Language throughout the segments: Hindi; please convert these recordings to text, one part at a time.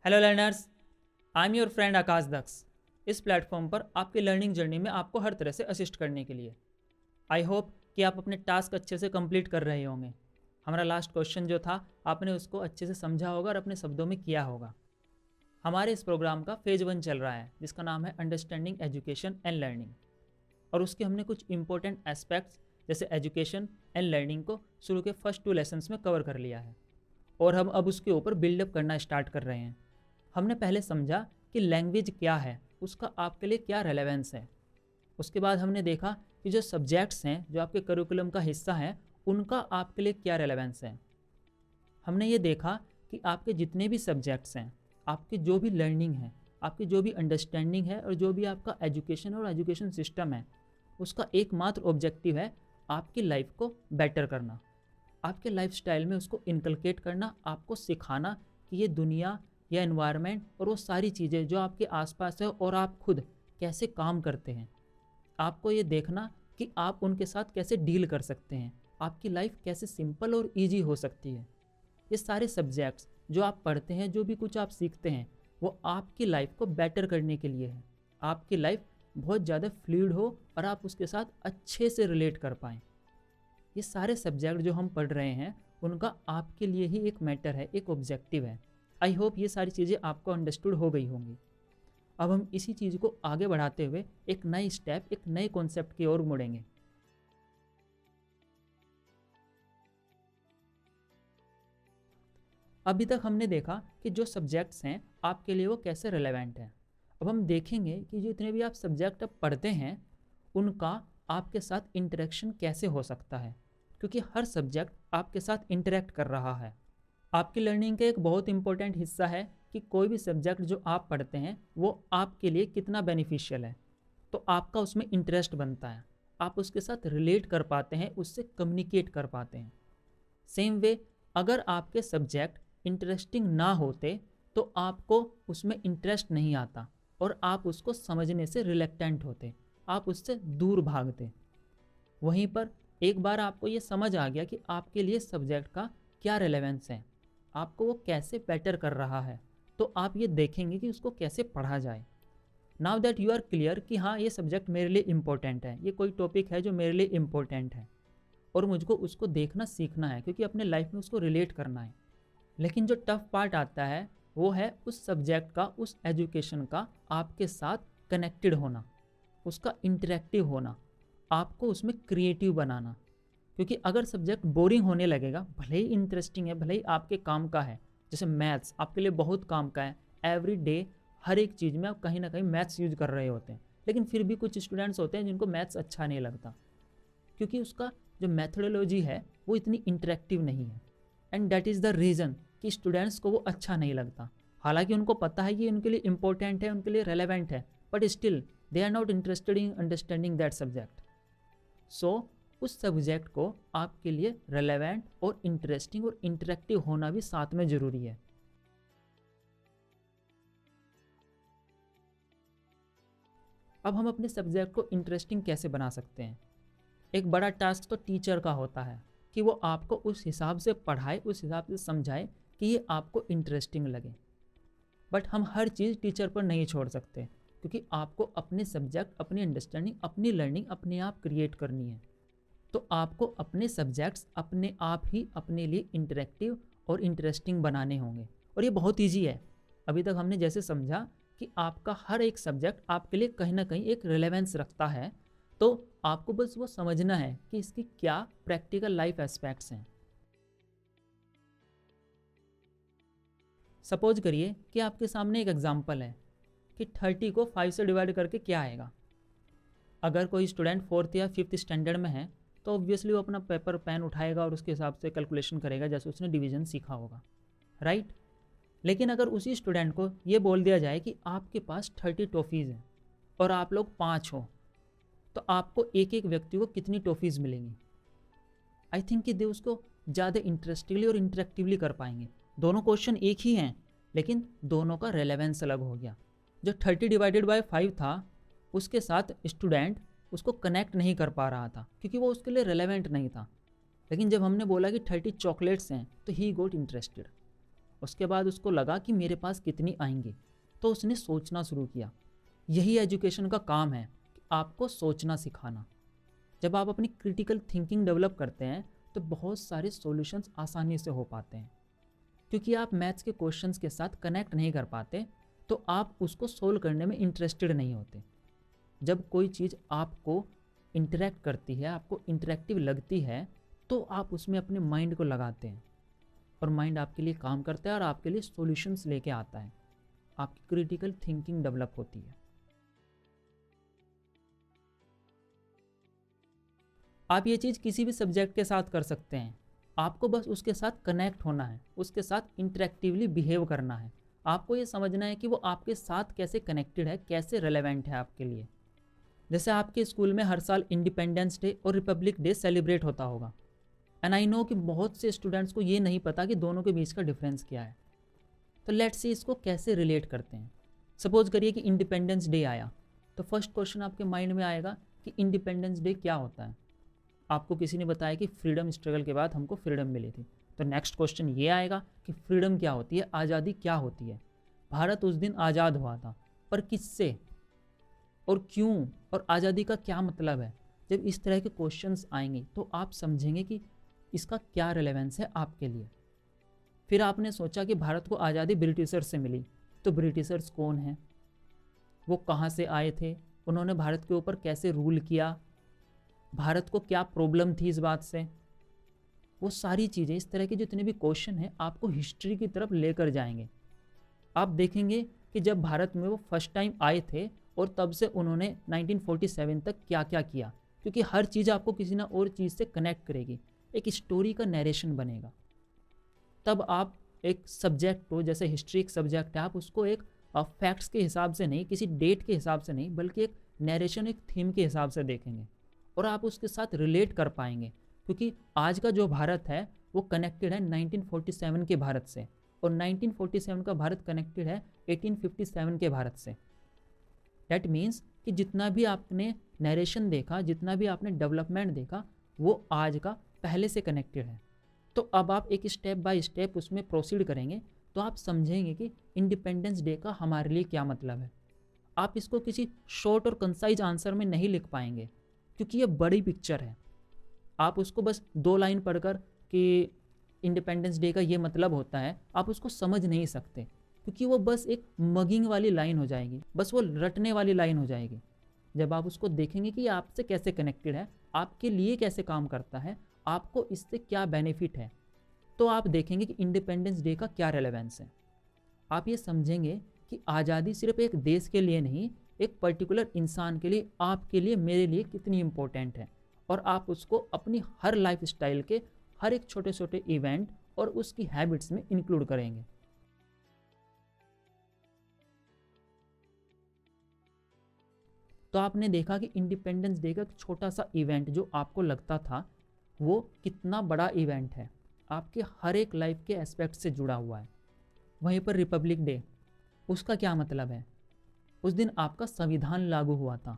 Hello learners, I am your friend Akash Daksh. इस प्लेटफॉर्म पर आपकी लर्निंग जर्नी में आपको हर तरह से असिस्ट करने के लिए आई होप कि आप अपने टास्क अच्छे से कंप्लीट कर रहे होंगे। हमारा लास्ट क्वेश्चन जो था आपने उसको अच्छे से समझा होगा और अपने शब्दों में किया होगा। हमारे इस प्रोग्राम का फेज 1 चल रहा है जिसका नाम है अंडरस्टैंडिंग एजुकेशन एंड लर्निंग, और उसके हमने कुछ इंपॉर्टेंट एस्पेक्ट्स जैसे एजुकेशन एंड लर्निंग को शुरू के फर्स्ट 2 लेसन्स में कवर कर लिया है और हम अब उसके ऊपर बिल्डअप करना स्टार्ट कर रहे हैं। हमने पहले समझा कि लैंग्वेज क्या है, उसका आपके लिए क्या रेलेवेंस है। उसके बाद हमने देखा कि जो सब्जेक्ट्स हैं जो आपके करिकुलम का हिस्सा है उनका आपके लिए क्या रेलेवेंस है। हमने ये देखा कि आपके जितने भी सब्जेक्ट्स हैं, आपकी जो भी लर्निंग है, आपकी जो भी अंडरस्टैंडिंग है और जो भी आपका एजुकेशन और एजुकेशन सिस्टम है, उसका एकमात्र ऑब्जेक्टिव है आपकी लाइफ को बेटर करना, आपके लाइफस्टाइल में उसको इनकलकेट करना, आपको सिखाना कि ये दुनिया या एनवायरनमेंट और वो सारी चीज़ें जो आपके आसपास है और आप खुद कैसे काम करते हैं, आपको ये देखना कि आप उनके साथ कैसे डील कर सकते हैं, आपकी लाइफ कैसे सिंपल और इजी हो सकती है। ये सारे सब्जेक्ट्स जो आप पढ़ते हैं, जो भी कुछ आप सीखते हैं, वो आपकी लाइफ को बेटर करने के लिए है, आपकी लाइफ बहुत ज़्यादा फ्लूइड हो और आप उसके साथ अच्छे से रिलेट कर पाएँ। ये सारे सब्जेक्ट जो हम पढ़ रहे हैं उनका आपके लिए ही एक मैटर है, एक ऑब्जेक्टिव है। आई होप ये सारी चीज़ें आपको अंडरस्टूड हो गई होंगी। अब हम इसी चीज़ को आगे बढ़ाते हुए एक नई स्टेप, एक नए कॉन्सेप्ट की ओर मुड़ेंगे। अभी तक हमने देखा कि जो सब्जेक्ट्स हैं आपके लिए वो कैसे रिलेवेंट हैं। अब हम देखेंगे कि जितने भी आप सब्जेक्ट अब पढ़ते हैं उनका आपके साथ इंटरेक्शन कैसे हो सकता है, क्योंकि हर सब्जेक्ट आपके साथ इंटरेक्ट कर रहा है। आपकी लर्निंग का एक बहुत इंपॉर्टेंट हिस्सा है कि कोई भी सब्जेक्ट जो आप पढ़ते हैं वो आपके लिए कितना बेनिफिशियल है, तो आपका उसमें इंटरेस्ट बनता है, आप उसके साथ रिलेट कर पाते हैं, उससे कम्युनिकेट कर पाते हैं। सेम वे अगर आपके सब्जेक्ट इंटरेस्टिंग ना होते तो आपको उसमें इंटरेस्ट नहीं आता और आप उसको समझने से रिलेक्टेंट होते, आप उससे दूर भागते। वहीं पर एक बार आपको ये समझ आ गया कि आपके लिए सब्जेक्ट का क्या रेलेवेंस है, आपको वो कैसे बेटर कर रहा है, तो आप ये देखेंगे कि उसको कैसे पढ़ा जाए। Now that you are clear कि हाँ ये सब्जेक्ट मेरे लिए इम्पोर्टेंट है, ये कोई टॉपिक है जो मेरे लिए इम्पोर्टेंट है और मुझको उसको देखना सीखना है क्योंकि अपने लाइफ में उसको रिलेट करना है। लेकिन जो टफ पार्ट आता है वो है उस सब्जेक्ट का, उस एजुकेशन का आपके साथ कनेक्टेड होना, उसका इंटरेक्टिव होना, आपको उसमें क्रिएटिव बनाना। क्योंकि अगर सब्जेक्ट बोरिंग होने लगेगा, भले ही इंटरेस्टिंग है, भले ही आपके काम का है, जैसे मैथ्स आपके लिए बहुत काम का है, एवरी डे हर एक चीज़ में आप कहीं ना कहीं मैथ्स यूज कर रहे होते हैं, लेकिन फिर भी कुछ स्टूडेंट्स होते हैं जिनको मैथ्स अच्छा नहीं लगता क्योंकि उसका जो मैथडोलॉजी है वो इतनी इंटरेक्टिव नहीं है। And that is the reason कि स्टूडेंट्स को वो अच्छा नहीं लगता, हालांकि उनको पता है कि उनके लिए इंपॉर्टेंट है, उनके लिए रेलेवेंट है, but still they are not interested in understanding that subject. So उस सब्जेक्ट को आपके लिए रेलेवेंट और इंटरेस्टिंग और इंटरेक्टिव होना भी साथ में ज़रूरी है। अब हम अपने सब्जेक्ट को इंटरेस्टिंग कैसे बना सकते हैं। एक बड़ा टास्क तो टीचर का होता है कि वो आपको उस हिसाब से पढ़ाए, उस हिसाब से समझाए कि ये आपको इंटरेस्टिंग लगे। बट हम हर चीज़ टीचर पर नहीं छोड़ सकते क्योंकि आपको अपने सब्जेक्ट, अपनी अंडरस्टैंडिंग, अपनी लर्निंग अपने आप क्रिएट करनी है। तो आपको अपने सब्जेक्ट्स अपने आप ही अपने लिए इंटरेक्टिव और इंटरेस्टिंग बनाने होंगे, और ये बहुत ईजी है। अभी तक हमने जैसे समझा कि आपका हर एक सब्जेक्ट आपके लिए कहीं ना कहीं एक रिलेवेंस रखता है, तो आपको बस वो समझना है कि इसकी क्या प्रैक्टिकल लाइफ एस्पेक्ट्स हैं। सपोज करिए कि आपके सामने एक एग्जांपल है कि 30 को 5 से डिवाइड करके क्या आएगा। अगर कोई स्टूडेंट 4th या 5th स्टैंडर्ड में है तो ऑब्वियसली वो अपना पेपर पेन उठाएगा और उसके हिसाब से कैलकुलेशन करेगा जैसे उसने डिवीज़न सीखा होगा, राइट। लेकिन अगर उसी स्टूडेंट को ये बोल दिया जाए कि आपके पास 30 टॉफ़ीज़ हैं और आप लोग 5 हो, तो आपको एक एक व्यक्ति को कितनी टॉफ़ीज़ मिलेंगी। आई थिंक कि दे उसको ज़्यादा इंटरेस्टिवली और इंटरेक्टिवली कर पाएंगे। दोनों क्वेश्चन एक ही हैं लेकिन दोनों का रेलेवेंस अलग हो गया। जो 30 डिवाइडेड बाय 5 था उसके साथ स्टूडेंट उसको कनेक्ट नहीं कर पा रहा था क्योंकि वो उसके लिए रेलेवेंट नहीं था। लेकिन जब हमने बोला कि 30 चॉकलेट्स हैं तो ही गोट इंटरेस्टेड। उसके बाद उसको लगा कि मेरे पास कितनी आएंगी, तो उसने सोचना शुरू किया। यही एजुकेशन का काम है, कि आपको सोचना सिखाना। जब आप अपनी क्रिटिकल थिंकिंग डेवलप करते हैं तो बहुत सारे सॉल्यूशंस आसानी से हो पाते हैं। क्योंकि आप मैथ्स के क्वेश्चंस के साथ कनेक्ट नहीं कर पाते तो आप उसको सोल्व करने में इंटरेस्टेड नहीं होते। जब कोई चीज़ आपको इंटरेक्ट करती है, आपको इंटरेक्टिव लगती है, तो आप उसमें अपने माइंड को लगाते हैं और माइंड आपके लिए काम करता है और आपके लिए सॉल्यूशंस लेके आता है। आपकी क्रिटिकल थिंकिंग डेवलप होती है। आप ये चीज़ किसी भी सब्जेक्ट के साथ कर सकते हैं। आपको बस उसके साथ कनेक्ट होना है, उसके साथ इंटरेक्टिवली बिहेव करना है। आपको ये समझना है कि वो आपके साथ कैसे कनेक्टेड है, कैसे रेलेवेंट है आपके लिए। जैसे आपके स्कूल में हर साल इंडिपेंडेंस डे और रिपब्लिक डे सेलिब्रेट होता होगा, एंड आई नो कि बहुत से स्टूडेंट्स को ये नहीं पता कि दोनों के बीच का डिफरेंस क्या है। तो लेट्स सी इसको कैसे रिलेट करते हैं। सपोज करिए कि इंडिपेंडेंस डे आया, तो फर्स्ट क्वेश्चन आपके माइंड में आएगा कि इंडिपेंडेंस डे क्या होता है। आपको किसी ने बताया कि फ्रीडम स्ट्रगल के बाद हमको फ्रीडम मिली थी, तो नेक्स्ट क्वेश्चन ये आएगा कि फ्रीडम क्या होती है, आज़ादी क्या होती है। भारत उस दिन आज़ाद हुआ था, पर किससे और क्यों, और आज़ादी का क्या मतलब है। जब इस तरह के क्वेश्चंस आएंगे तो आप समझेंगे कि इसका क्या रिलेवेंस है आपके लिए। फिर आपने सोचा कि भारत को आज़ादी ब्रिटिशर्स से मिली, तो ब्रिटिशर्स कौन हैं, वो कहाँ से आए थे, उन्होंने भारत के ऊपर कैसे रूल किया, भारत को क्या प्रॉब्लम थी इस बात से। वो सारी चीज़ें, इस तरह के जितने भी क्वेश्चन हैं, आपको हिस्ट्री की तरफ लेकर जाएंगे। आप देखेंगे कि जब भारत में वो फर्स्ट टाइम आए थे और तब से उन्होंने 1947 तक क्या क्या किया, क्योंकि हर चीज़ आपको किसी ना और चीज़ से कनेक्ट करेगी, एक स्टोरी का नरेशन बनेगा। तब आप एक सब्जेक्ट को, जैसे हिस्ट्री एक सब्जेक्ट है, आप उसको एक फैक्ट्स के हिसाब से नहीं, किसी डेट के हिसाब से नहीं, बल्कि एक नरेशन, एक थीम के हिसाब से देखेंगे और आप उसके साथ रिलेट कर पाएंगे। क्योंकि आज का जो भारत है वो कनेक्टेड है 1947 के भारत से, और 1947 का भारत कनेक्टेड है 1857 के भारत से। डैट मीन्स कि जितना भी आपने नरेशन देखा, जितना भी आपने डेवलपमेंट देखा, वो आज का पहले से कनेक्टेड है। तो अब आप एक स्टेप बाय स्टेप उसमें प्रोसीड करेंगे तो आप समझेंगे कि इंडिपेंडेंस डे का हमारे लिए क्या मतलब है। आप इसको किसी शॉर्ट और कंसाइज आंसर में नहीं लिख पाएंगे, क्योंकि ये बड़ी पिक्चर है। आप उसको बस 2 लाइन पढ़कर कि इंडिपेंडेंस डे का ये मतलब होता है, आप उसको समझ नहीं सकते, क्योंकि वो बस एक मगिंग वाली लाइन हो जाएगी, बस वो रटने वाली लाइन हो जाएगी। जब आप उसको देखेंगे कि आपसे कैसे कनेक्टेड है, आपके लिए कैसे काम करता है, आपको इससे क्या बेनिफिट है, तो आप देखेंगे कि इंडिपेंडेंस डे का क्या रेलेवेंस है। आप ये समझेंगे कि आज़ादी सिर्फ एक देश के लिए नहीं, एक पर्टिकुलर इंसान के लिए, आपके लिए, मेरे लिए कितनी इम्पोर्टेंट है, और आप उसको अपनी हर लाइफ स्टाइल के हर एक छोटे छोटे इवेंट और उसकी हैबिट्स में इंक्लूड करेंगे। तो आपने देखा कि इंडिपेंडेंस डे का एक छोटा सा इवेंट जो आपको लगता था वो कितना बड़ा इवेंट है, आपके हर एक लाइफ के एस्पेक्ट से जुड़ा हुआ है। वहीं पर रिपब्लिक डे, उसका क्या मतलब है। उस दिन आपका संविधान लागू हुआ था।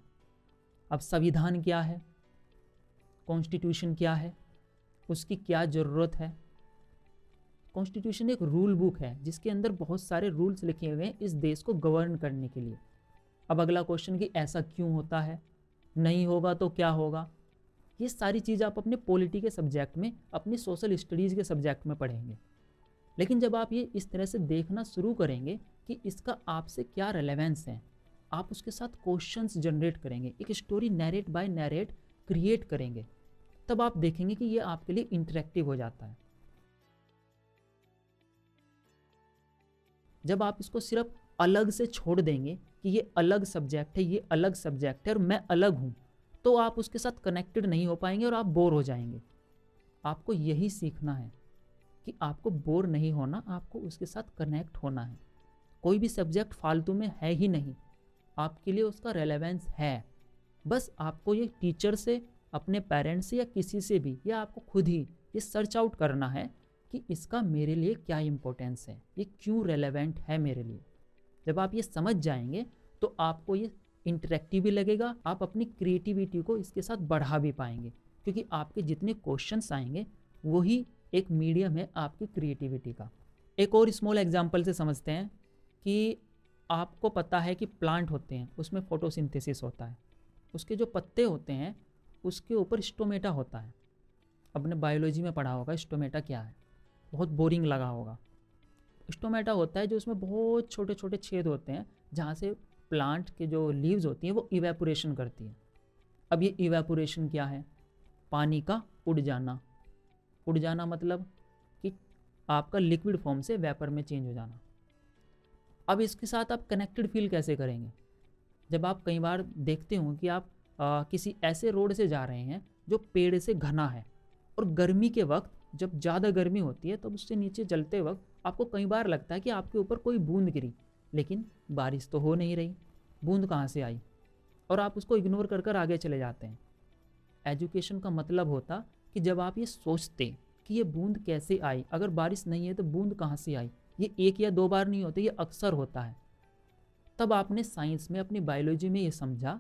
अब संविधान क्या है, कॉन्स्टिट्यूशन क्या है, उसकी क्या ज़रूरत है। कॉन्स्टिट्यूशन एक रूल बुक है जिसके अंदर बहुत सारे रूल्स लिखे हुए हैं इस देश को गवर्न करने के लिए। अब अगला क्वेश्चन कि ऐसा क्यों होता है, नहीं होगा तो क्या होगा। ये सारी चीज़ आप अपने पॉलिटी के सब्जेक्ट में, अपनी सोशल स्टडीज़ के सब्जेक्ट में पढ़ेंगे। लेकिन जब आप ये इस तरह से देखना शुरू करेंगे कि इसका आपसे क्या रेलेवेंस है, आप उसके साथ क्वेश्चंस जनरेट करेंगे, एक story narrate by narrate create करेंगे, तब आप देखेंगे कि ये आपके लिए इंटरेक्टिव हो जाता है। जब आप इसको सिर्फ अलग से छोड़ देंगे कि ये अलग सब्जेक्ट है, ये अलग सब्जेक्ट है और मैं अलग हूँ, तो आप उसके साथ कनेक्टेड नहीं हो पाएंगे और आप बोर हो जाएंगे। आपको यही सीखना है कि आपको बोर नहीं होना, आपको उसके साथ कनेक्ट होना है। कोई भी सब्जेक्ट फालतू में है ही नहीं, आपके लिए उसका रेलेवेंस है। बस आपको ये टीचर से, अपने पेरेंट्स से या किसी से भी, या आपको खुद ही ये सर्च आउट करना है कि इसका मेरे लिए क्या इम्पोर्टेंस है, ये क्यों रेलेवेंट है मेरे लिए। जब आप ये समझ जाएंगे तो आपको ये इंटरेक्टिव भी लगेगा, आप अपनी क्रिएटिविटी को इसके साथ बढ़ा भी पाएंगे, क्योंकि आपके जितने क्वेश्चंस आएंगे वही एक मीडियम है आपकी क्रिएटिविटी का। एक और स्मॉल एग्जांपल से समझते हैं कि आपको पता है कि प्लांट होते हैं उसमें फोटोसिंथेसिस होता है, उसके जो पत्ते होते हैं उसके ऊपर स्टोमेटा होता है। आपने बायोलॉजी में पढ़ा होगा स्टोमेटा क्या है, बहुत बोरिंग लगा होगा। स्टोमेटा होता है जो उसमें बहुत छोटे छोटे छेद होते हैं जहाँ से प्लांट के जो लीव्स होती हैं वो इवेपोरेशन करती हैं। अब ये इवेपोरेशन क्या है? पानी का उड़ जाना। उड़ जाना मतलब कि आपका लिक्विड फॉर्म से वेपर में चेंज हो जाना। अब इसके साथ आप कनेक्टेड फील कैसे करेंगे? जब आप कई बार देखते हो कि आप किसी ऐसे रोड से जा रहे हैं जो पेड़ से घना है और गर्मी के वक्त जब ज़्यादा गर्मी होती है तब उससे नीचे चलते वक्त आपको कई बार लगता है कि आपके ऊपर कोई बूंद गिरी, लेकिन बारिश तो हो नहीं रही, बूंद कहाँ से आई? और आप उसको इग्नोर कर कर आगे चले जाते हैं। एजुकेशन का मतलब होता कि जब आप ये सोचते कि ये बूंद कैसे आई, अगर बारिश नहीं है तो बूंद कहाँ से आई, ये एक या दो बार नहीं होता, ये अक्सर होता है। तब आपने साइंस में अपनी बायोलॉजी में ये समझा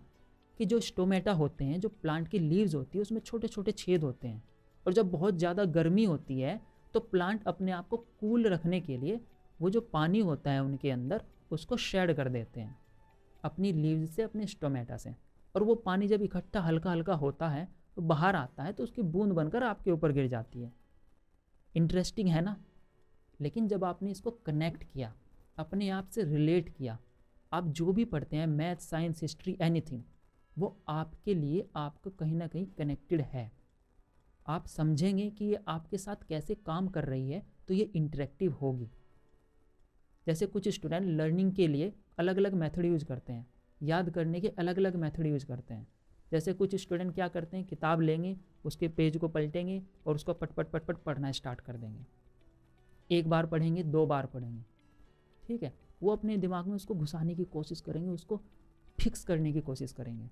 कि जो स्टोमेटा होते हैं, जो प्लांट की लीव्स होती है उसमें छोटे छोटे छेद होते हैं, और जब बहुत ज़्यादा गर्मी होती है तो प्लांट अपने आप को कूल रखने के लिए वो जो पानी होता है उनके अंदर उसको शेड कर देते हैं अपनी लीव्स से, अपने स्टोमेटा से। और वो पानी जब इकट्ठा हल्का हल्का होता है तो बाहर आता है तो उसकी बूंद बनकर आपके ऊपर गिर जाती है। इंटरेस्टिंग है ना? लेकिन जब आपने इसको कनेक्ट किया, अपने आप से रिलेट किया, आप जो भी पढ़ते हैं मैथ, साइंस, हिस्ट्री, एनीथिंग, वो आपके लिए आपको कहीं ना कहीं कनेक्टेड है। आप समझेंगे कि ये आपके साथ कैसे काम कर रही है तो ये इंटरेक्टिव होगी। जैसे कुछ स्टूडेंट लर्निंग के लिए अलग अलग मेथड यूज करते हैं, याद करने के अलग अलग मेथड यूज करते हैं। जैसे कुछ स्टूडेंट क्या करते हैं, किताब लेंगे, उसके पेज को पलटेंगे और उसको पट पट पट पट पढ़ना स्टार्ट कर देंगे। एक बार पढ़ेंगे, दो बार पढ़ेंगे, ठीक है, वो अपने दिमाग में उसको घुसाने की कोशिश करेंगे, उसको फिक्स करने की कोशिश करेंगे।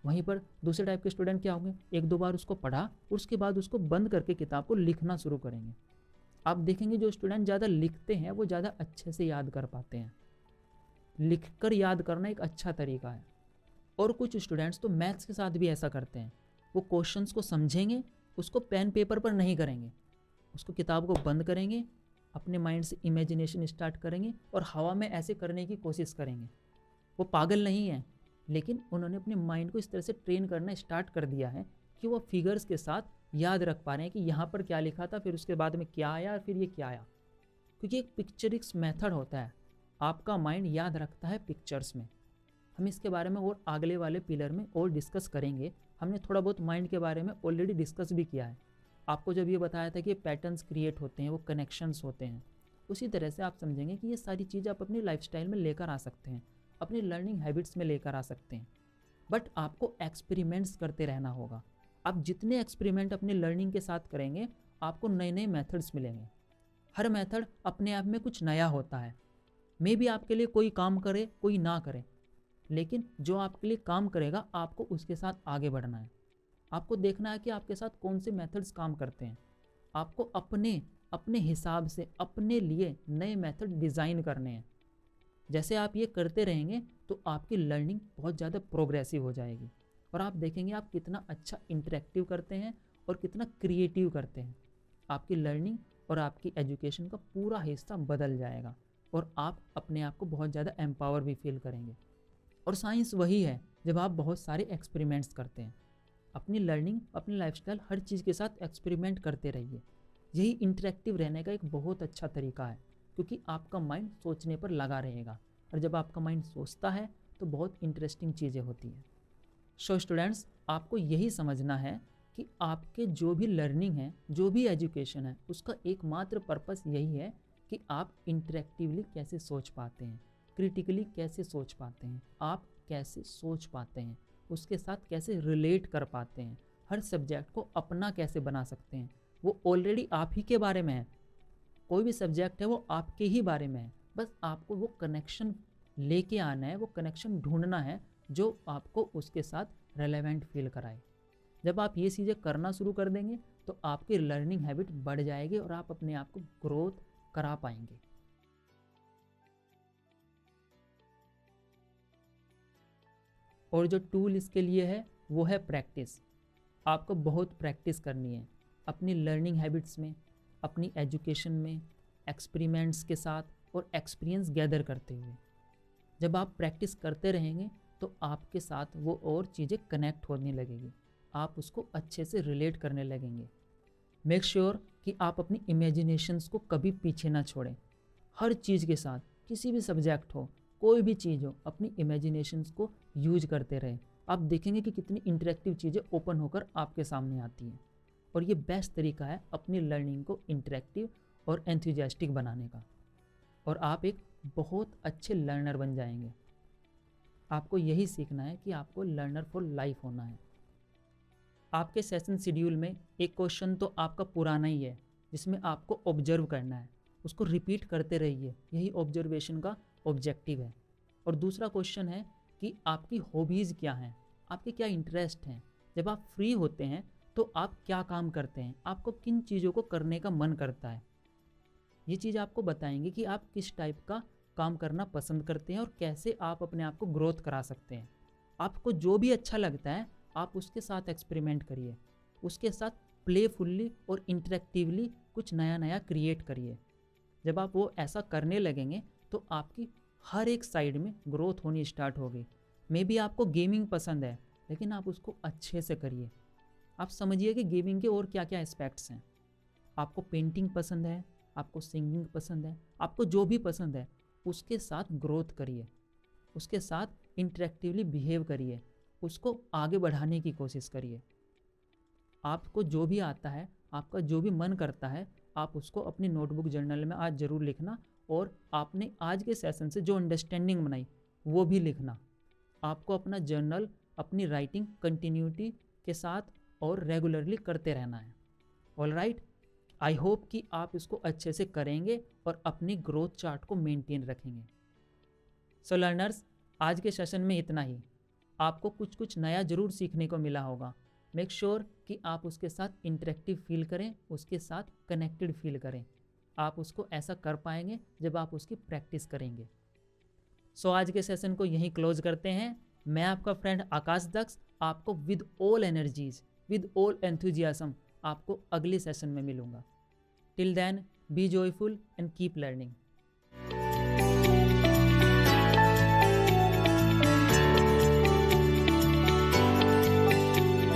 वहीं पर दूसरे टाइप के स्टूडेंट क्या होंगे, एक दो बार उसको पढ़ा उसके बाद उसको बंद करके किताब को लिखना शुरू करेंगे। आप देखेंगे जो स्टूडेंट ज़्यादा लिखते हैं वो ज़्यादा अच्छे से याद कर पाते हैं। लिखकर याद करना एक अच्छा तरीका है। और कुछ स्टूडेंट्स तो मैथ्स के साथ भी ऐसा करते हैं, वो क्वेश्चंस को समझेंगे, उसको पेन पेपर पर नहीं करेंगे, उसको किताब को बंद करेंगे, अपने माइंड से इमेजिनेशन स्टार्ट करेंगे और हवा में ऐसे करने की कोशिश करेंगे। वो पागल नहीं है, लेकिन उन्होंने अपने माइंड को इस तरह से ट्रेन करना स्टार्ट कर दिया है कि वो फिगर्स के साथ याद रख पा रहे हैं कि यहाँ पर क्या लिखा था, फिर उसके बाद में क्या आया, फिर ये क्या आया। क्योंकि एक पिक्चरिक्स मेथड होता है, आपका माइंड याद रखता है पिक्चर्स में। हम इसके बारे में और अगले वाले पिलर में और डिस्कस करेंगे। हमने थोड़ा बहुत माइंड के बारे में ऑलरेडी डिस्कस भी किया है। आपको जब ये बताया था कि पैटर्न्स क्रिएट होते हैं, वो कनेक्शंस होते हैं, उसी तरह से आप समझेंगे कि ये सारी चीज़ आप अपनी लाइफस्टाइल में लेकर आ सकते हैं, अपनी लर्निंग हैबिट्स में लेकर आ सकते हैं। बट आपको एक्सपेरिमेंट्स करते रहना होगा। आप जितने एक्सपेरिमेंट अपने लर्निंग के साथ करेंगे आपको नए नए मेथड्स मिलेंगे। हर मेथड अपने आप में कुछ नया होता है। मे भी आपके लिए कोई काम करे कोई ना करे, लेकिन जो आपके लिए काम करेगा आपको उसके साथ आगे बढ़ना है। आपको देखना है कि आपके साथ कौन से मेथड्स काम करते हैं। आपको अपने अपने हिसाब से अपने लिए नए मेथड डिज़ाइन करने हैं। जैसे आप ये करते रहेंगे तो आपकी लर्निंग बहुत ज़्यादा प्रोग्रेसिव हो जाएगी और आप देखेंगे आप कितना अच्छा इंटरेक्टिव करते हैं और कितना क्रिएटिव करते हैं। आपकी लर्निंग और आपकी एजुकेशन का पूरा हिस्सा बदल जाएगा और आप अपने आप को बहुत ज़्यादा एम्पावर भी फील करेंगे। और साइंस वही है, जब आप बहुत सारे एक्सपेरिमेंट्स करते हैं। अपनी लर्निंग, अपनी लाइफस्टाइल, हर चीज़ के साथ एक्सपेरिमेंट करते रहिए। यही इंटरेक्टिव रहने का एक बहुत अच्छा तरीका है, क्योंकि आपका माइंड सोचने पर लगा रहेगा और जब आपका माइंड सोचता है तो बहुत इंटरेस्टिंग चीज़ें होती हैं। सो स्टूडेंट्स, आपको यही समझना है कि आपके जो भी लर्निंग है, जो भी एजुकेशन है, उसका एकमात्र पर्पस यही है कि आप इंटरेक्टिवली कैसे सोच पाते हैं, क्रिटिकली कैसे सोच पाते हैं, आप कैसे सोच पाते हैं, उसके साथ कैसे रिलेट कर पाते हैं, हर सब्जेक्ट को अपना कैसे बना सकते हैं। वो ऑलरेडी आप ही के बारे में है। कोई भी सब्जेक्ट है वो आपके ही बारे में है, बस आपको वो कनेक्शन लेके आना है, वो कनेक्शन ढूंढना है जो आपको उसके साथ रेलेवेंट फील कराए। जब आप ये चीज़ें करना शुरू कर देंगे तो आपकी लर्निंग हैबिट बढ़ जाएगी और आप अपने आप को ग्रोथ करा पाएंगे। और जो टूल इसके लिए है वो है प्रैक्टिस। आपको बहुत प्रैक्टिस करनी है अपनी लर्निंग हैबिट्स में, अपनी एजुकेशन में, एक्सपेरिमेंट्स के साथ और एक्सपीरियंस गैदर करते हुए। जब आप प्रैक्टिस करते रहेंगे तो आपके साथ वो और चीज़ें कनेक्ट होने लगेगी, आप उसको अच्छे से रिलेट करने लगेंगे। मेक श्योर कि आप अपनी इमेजिनेशंस को कभी पीछे ना छोड़ें। हर चीज़ के साथ, किसी भी सब्जेक्ट हो, कोई भी चीज़ हो, अपनी इमेजिनेशंस को यूज करते रहें। आप देखेंगे कि कितनी इंटरेक्टिव चीज़ें ओपन होकर आपके सामने आती हैं। और ये बेस्ट तरीका है अपनी लर्निंग को इंटरेक्टिव और एंथुजियास्टिक बनाने का। और आप एक बहुत अच्छे लर्नर बन जाएंगे। आपको यही सीखना है कि आपको लर्नर फॉर लाइफ होना है। आपके सेशन शेड्यूल में एक क्वेश्चन तो आपका पुराना ही है, जिसमें आपको ऑब्जर्व करना है, उसको रिपीट करते रहिए, यही ऑब्जर्वेशन का ऑब्जेक्टिव है। और दूसरा क्वेश्चन है कि आपकी हॉबीज़ क्या हैं, आपके क्या इंटरेस्ट हैं। जब आप फ्री होते हैं तो आप क्या काम करते हैं, आपको किन चीज़ों को करने का मन करता है। ये चीज़ आपको बताएंगे कि आप किस टाइप का काम करना पसंद करते हैं और कैसे आप अपने आप को ग्रोथ करा सकते हैं। आपको जो भी अच्छा लगता है आप उसके साथ एक्सपेरिमेंट करिए, उसके साथ प्लेफुल्ली और इंटरेक्टिवली कुछ नया नया क्रिएट करिए। जब आप वो ऐसा करने लगेंगे तो आपकी हर एक साइड में ग्रोथ होनी स्टार्ट होगी। मे बी आपको गेमिंग पसंद है, लेकिन आप उसको अच्छे से करिए। आप समझिए कि गेमिंग के और क्या क्या एस्पेक्ट्स हैं। आपको पेंटिंग पसंद है, आपको सिंगिंग पसंद है, आपको जो भी पसंद है उसके साथ ग्रोथ करिए, उसके साथ इंटरेक्टिवली बिहेव करिए, उसको आगे बढ़ाने की कोशिश करिए। आपको जो भी आता है, आपका जो भी मन करता है, आप उसको अपनी नोटबुक जर्नल में आज ज़रूर लिखना। और आपने आज के सेशन से जो अंडरस्टैंडिंग बनाई वो भी लिखना। आपको अपना जर्नल, अपनी राइटिंग कंटिन्यूटी के साथ और रेगुलरली करते रहना है। ऑल राइट, आई होप कि आप इसको अच्छे से करेंगे और अपनी ग्रोथ चार्ट को मेंटेन रखेंगे। सो लर्नर्स, आज के सेशन में इतना ही। आपको कुछ नया ज़रूर सीखने को मिला होगा। मेक श्योर कि आप उसके साथ इंटरेक्टिव फील करें, उसके साथ कनेक्टेड फील करें। आप उसको ऐसा कर पाएंगे जब आप उसकी प्रैक्टिस करेंगे। सो आज के सेशन को यहीं क्लोज करते हैं। मैं आपका फ्रेंड आकाश दक्ष आपको with all energies, with all enthusiasm आपको अगले सेशन में मिलूंगा। Till then, be joyful and keep learning.